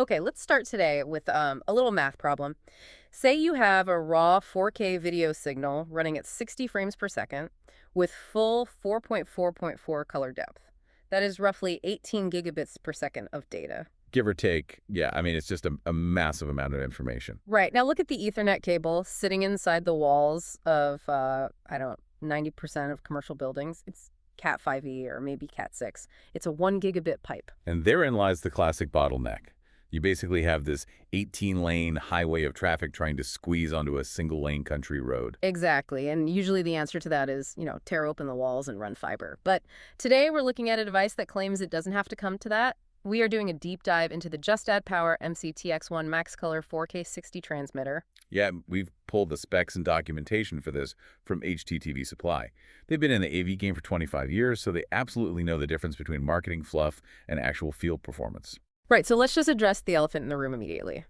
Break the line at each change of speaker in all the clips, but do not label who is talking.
Okay, let's start today with a little math problem. Say you have a raw 4K video signal running at 60 frames per second with full 4.4.4 color depth. That is roughly 18 gigabits per second of data.
Give or take. Yeah, I mean, it's just a massive amount of information.
Right, now look at the Ethernet cable sitting inside the walls of, I don't know, 90% of commercial buildings. It's Cat 5e or maybe Cat 6. It's a 1 gigabit pipe.
And therein lies the classic bottleneck. You basically have this 18-lane highway of traffic trying to squeeze onto a single-lane country road.
Exactly, and usually the answer to that is, tear open the walls and run fiber. But today we're looking at a device that claims it doesn't have to come to that. We are doing a deep dive into the Just Add Power MC-TX1 MaxColor 4K 60 transmitter.
Yeah, we've pulled the specs and documentation for this from HDTV Supply. They've been in the AV game for 25 years, so they absolutely know the difference between marketing fluff and actual field performance.
Right, so let's just address the elephant in the room immediately.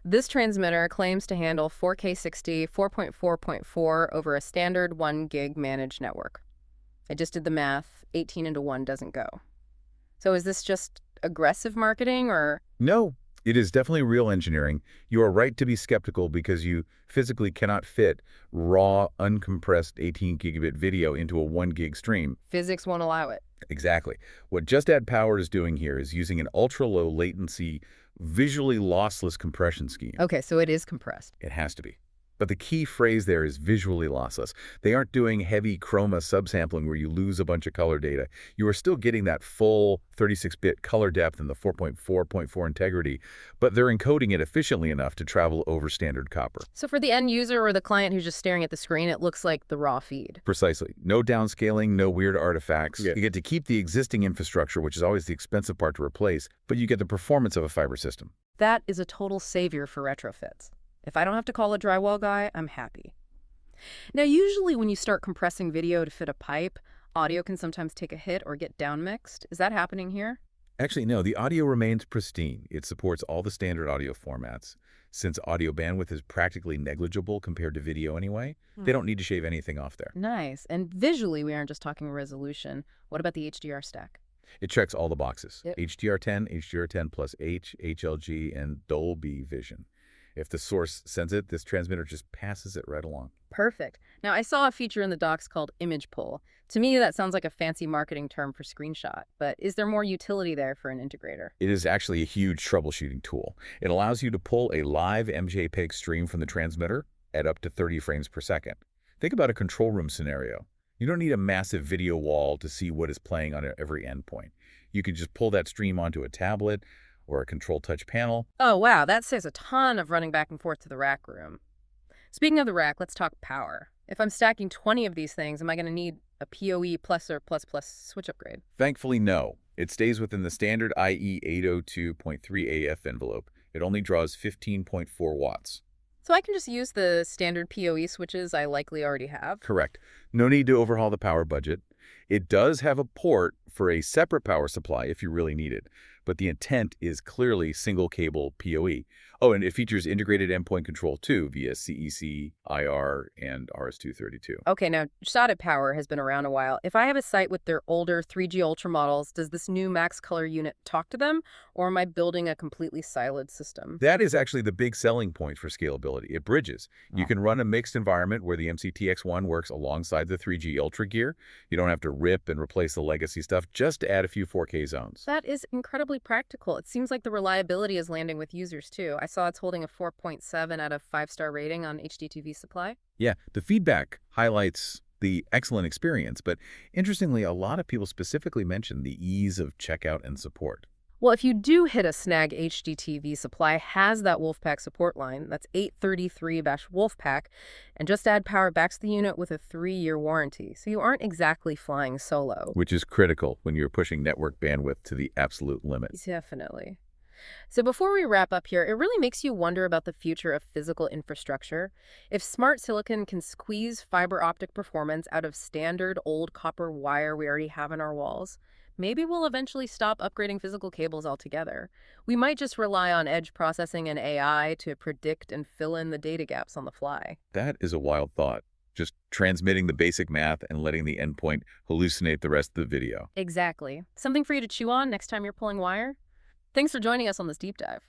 This transmitter claims to handle 4K 60 4.4.4 over a standard 1 gig managed network. I just did the math. 18 into 1 doesn't go. So is this just aggressive marketing or?
No, it is definitely real engineering. You are right to be skeptical because you physically cannot fit raw, uncompressed 18 gigabit video into a 1 gig stream.
Physics won't allow it.
Exactly. What Just Add Power is doing here is using an ultra-low latency, visually lossless compression scheme.
Okay, so it is compressed.
It has to be. But the key phrase there is visually lossless. They aren't doing heavy chroma subsampling where you lose a bunch of color data. You are still getting that full 36-bit color depth and the 4.4.4 integrity, but they're encoding it efficiently enough to travel over standard copper.
So for the end user or the client who's just staring at the screen, it looks like the raw feed.
Precisely. No downscaling, no weird artifacts.
Yeah.
You get to keep the existing infrastructure, which is always the expensive part to replace, but you get the performance of a fiber system.
That is a total savior for retrofits. If I don't have to call a drywall guy, I'm happy. Now, usually when you start compressing video to fit a pipe, audio can sometimes take a hit or get downmixed. Is that happening here?
Actually, no, the audio remains pristine. It supports all the standard audio formats. Since audio bandwidth is practically negligible compared to video anyway, they don't need to shave anything off there.
Nice. And visually, we aren't just talking resolution. What about the HDR stack?
It checks all the boxes.
Yep.
HDR10, HDR10 plus H, HLG, and Dolby Vision. If the source sends it, this transmitter just passes it right along.
Perfect. Now, I saw a feature in the docs called image pull. To me, that sounds like a fancy marketing term for screenshot, but is there more utility there for an integrator?
It is actually a huge troubleshooting tool. It allows you to pull a live MJPEG stream from the transmitter at up to 30 frames per second. Think about a control room scenario. You don't need a massive video wall to see what is playing on every endpoint. You can just pull that stream onto a tablet or a control touch panel.
Oh, wow, that saves a ton of running back and forth to the rack room. Speaking of the rack, let's talk power. If I'm stacking 20 of these things, am I going to need a PoE plus or plus plus switch upgrade?
Thankfully, no. It stays within the standard IE 802.3 AF envelope. It only draws 15.4 watts.
So I can just use the standard PoE switches I likely already have?
Correct. No need to overhaul the power budget. It does have a port for a separate power supply if you really need it, but the intent is clearly single cable PoE. Oh, and it features integrated endpoint control too via CEC, IR, and RS-232.
Okay, now Just Add Power has been around a while. If I have a site with their older 3G Ultra models, does this new MaxColor unit talk to them, or am I building a completely siloed system?
That is actually the big selling point for scalability. It bridges. You can run a mixed environment where the MC-TX1 works alongside the 3G Ultra gear. You don't have to rip and replace the legacy stuff just to add a few 4K zones.
That is incredibly practical. It seems like the reliability is landing with users too. I saw it's holding a 4.7 out of 5-star rating on HDTV Supply.
Yeah, the feedback highlights the excellent experience, but interestingly, a lot of people specifically mention the ease of checkout and support.
Well, if you do hit a snag, HDTV Supply has that Wolfpack support line. That's 833-Wolfpack, and Just Add Power backs the unit with a 3-year warranty, so you aren't exactly flying solo.
Which is critical when you're pushing network bandwidth to the absolute limit.
Definitely. So before we wrap up here, it really makes you wonder about the future of physical infrastructure. If smart silicon can squeeze fiber optic performance out of standard old copper wire we already have in our walls, maybe we'll eventually stop upgrading physical cables altogether. We might just rely on edge processing and AI to predict and fill in the data gaps on the fly.
That is a wild thought. Just transmitting the basic math and letting the endpoint hallucinate the rest of the video.
Exactly. Something for you to chew on next time you're pulling wire? Thanks for joining us on this deep dive.